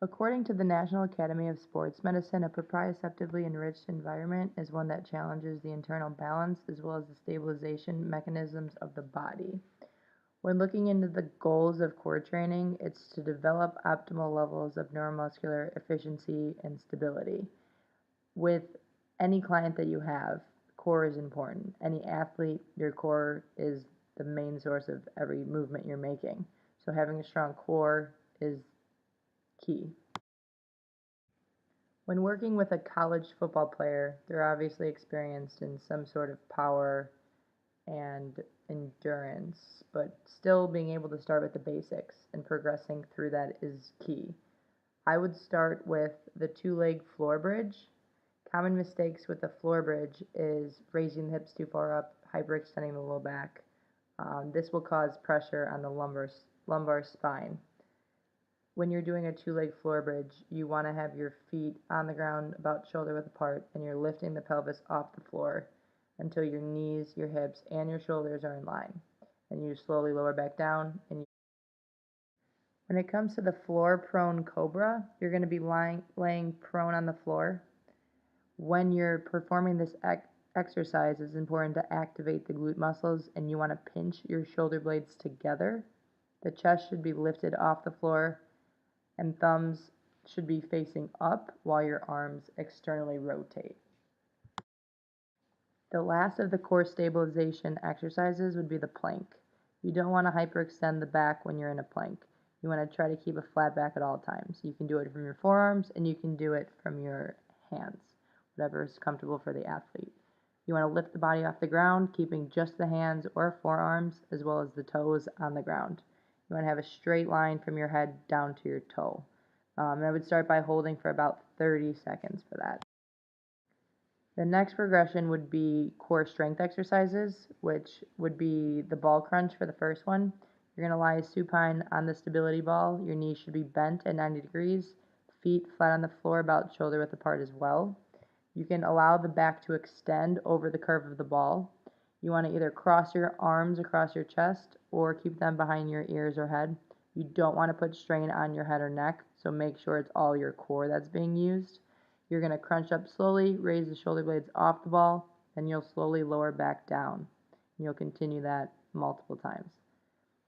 According to the National Academy of Sports Medicine, a proprioceptively enriched environment is one that challenges the internal balance as well as the stabilization mechanisms of the body. When looking into the goals of core training, it's to develop optimal levels of neuromuscular efficiency and stability. With any client that you have, core is important. Any athlete, your core is the main source of every movement you're making. So having a strong core is key. When working with a college football player, they're obviously experienced in some sort of power and endurance, but still being able to start with the basics and progressing through that is key. I would start with the two-leg floor bridge. Common mistakes with the floor bridge is raising the hips too far up, hyperextending the low back. This will cause pressure on the lumbar spine. When you're doing a two-leg floor bridge, you want to have your feet on the ground about shoulder width apart, and you're lifting the pelvis off the floor until your knees, your hips, and your shoulders are in line. And you slowly lower back down. When it comes to the floor prone cobra, you're going to be laying prone on the floor. When you're performing this exercise, it's important to activate the glute muscles, and you want to pinch your shoulder blades together. The chest should be lifted off the floor, and thumbs should be facing up while your arms externally rotate. The last of the core stabilization exercises would be the plank. You don't want to hyperextend the back when you're in a plank. You want to try to keep a flat back at all times. You can do it from your forearms and you can do it from your hands, whatever is comfortable for the athlete. You want to lift the body off the ground, keeping just the hands or forearms as well as the toes on the ground. You want to have a straight line from your head down to your toe. And I would start by holding for about 30 seconds for that. The next progression would be core strength exercises, which would be the ball crunch for the first one. You're going to lie supine on the stability ball. Your knees should be bent at 90 degrees, feet flat on the floor about shoulder width apart as well. You can allow the back to extend over the curve of the ball. You want to either cross your arms across your chest or keep them behind your ears or head. You don't want to put strain on your head or neck, so make sure it's all your core that's being used. You're going to crunch up slowly, raise the shoulder blades off the ball, then you'll slowly lower back down. And you'll continue that multiple times.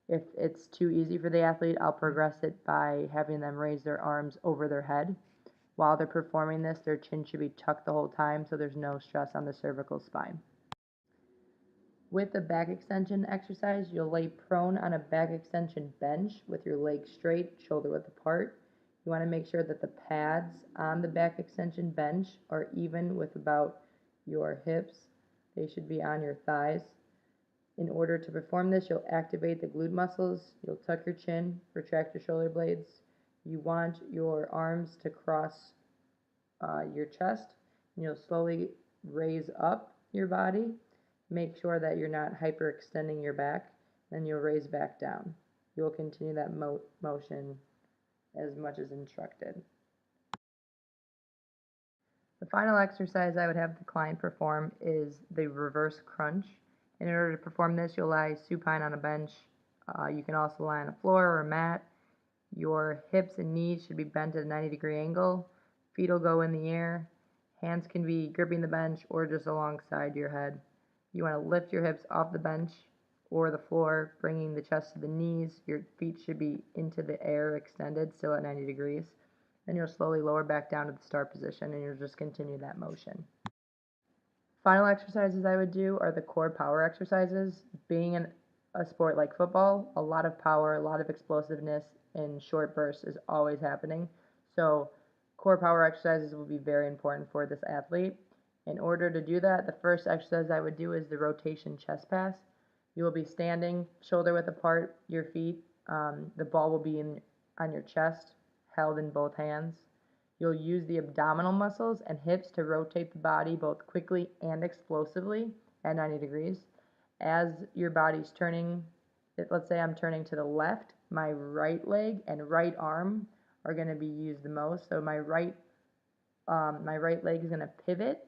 If it's too easy for the athlete, I'll progress it by having them raise their arms over their head. While they're performing this, their chin should be tucked the whole time so there's no stress on the cervical spine. With the back extension exercise, you'll lay prone on a back extension bench with your legs straight, shoulder width apart. You want to make sure that the pads on the back extension bench are even with about your hips. They should be on your thighs. In order to perform this, you'll activate the glute muscles. You'll tuck your chin, retract your shoulder blades. You want your arms to cross your chest, and you'll slowly raise up your body. Make sure that you're not hyperextending your back, then you'll raise back down. You'll continue that motion as much as instructed. The final exercise I would have the client perform is the reverse crunch. In order to perform this, you'll lie supine on a bench. You can also lie on a floor or a mat. Your hips and knees should be bent at a 90-degree angle. Feet will go in the air. Hands can be gripping the bench or just alongside your head. You want to lift your hips off the bench or the floor, bringing the chest to the knees. Your feet should be into the air, extended, still at 90 degrees. Then you'll slowly lower back down to the start position, and you'll just continue that motion. Final exercises I would do are the core power exercises. Being in a sport like football, a lot of power, a lot of explosiveness in short bursts is always happening. So core power exercises will be very important for this athlete. In order to do that, the first exercise I would do is the rotation chest pass. You will be standing shoulder width apart, your feet. The ball will be on your chest, held in both hands. You'll use the abdominal muscles and hips to rotate the body both quickly and explosively at 90 degrees. As your body's turning, let's say I'm turning to the left, my right leg and right arm are going to be used the most. So my right leg is going to pivot,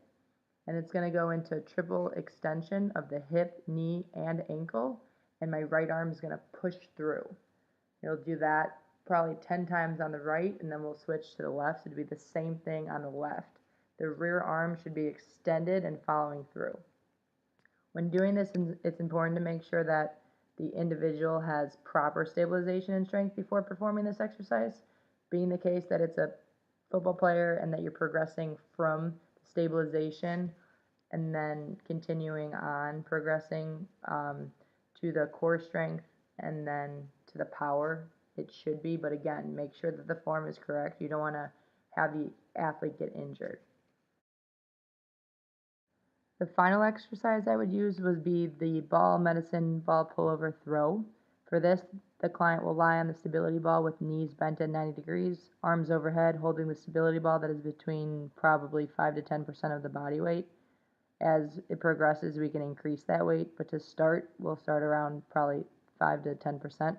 and it's going to go into triple extension of the hip, knee, and ankle, and my right arm is going to push through. It'll do that probably 10 times on the right, and then we'll switch to the left. So it'd be the same thing on the left. The rear arm should be extended and following through. When doing this, it's important to make sure that the individual has proper stabilization and strength before performing this exercise. Being the case that it's a football player and that you're progressing from stabilization and then continuing on progressing to the core strength and then to the power, it should be, but again, make sure that the form is correct. You don't want to have the athlete get injured. The final exercise I would use would be the ball medicine ball pullover throw. For this, the client will lie on the stability ball with knees bent at 90 degrees, arms overhead, holding the stability ball that is between probably 5 to 10% of the body weight. As it progresses, we can increase that weight, but to start, we'll start around probably 5 to 10%.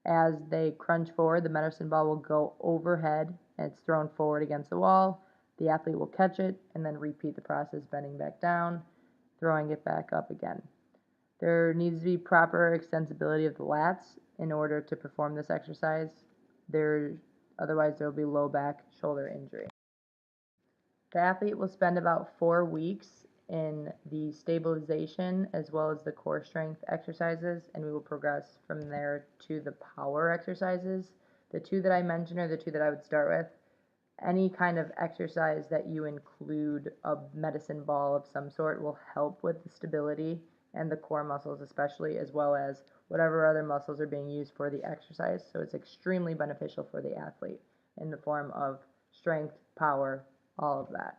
As they crunch forward, the medicine ball will go overhead and it's thrown forward against the wall. The athlete will catch it and then repeat the process, bending back down, throwing it back up again. There needs to be proper extensibility of the lats in order to perform this exercise. Otherwise, there will be low back shoulder injury. The athlete will spend about 4 weeks in the stabilization as well as the core strength exercises, and we will progress from there to the power exercises. The two that I mentioned are the two that I would start with. Any kind of exercise that you include a medicine ball of some sort will help with the stability and the core muscles especially, as well as whatever other muscles are being used for the exercise. So it's extremely beneficial for the athlete in the form of strength, power, all of that.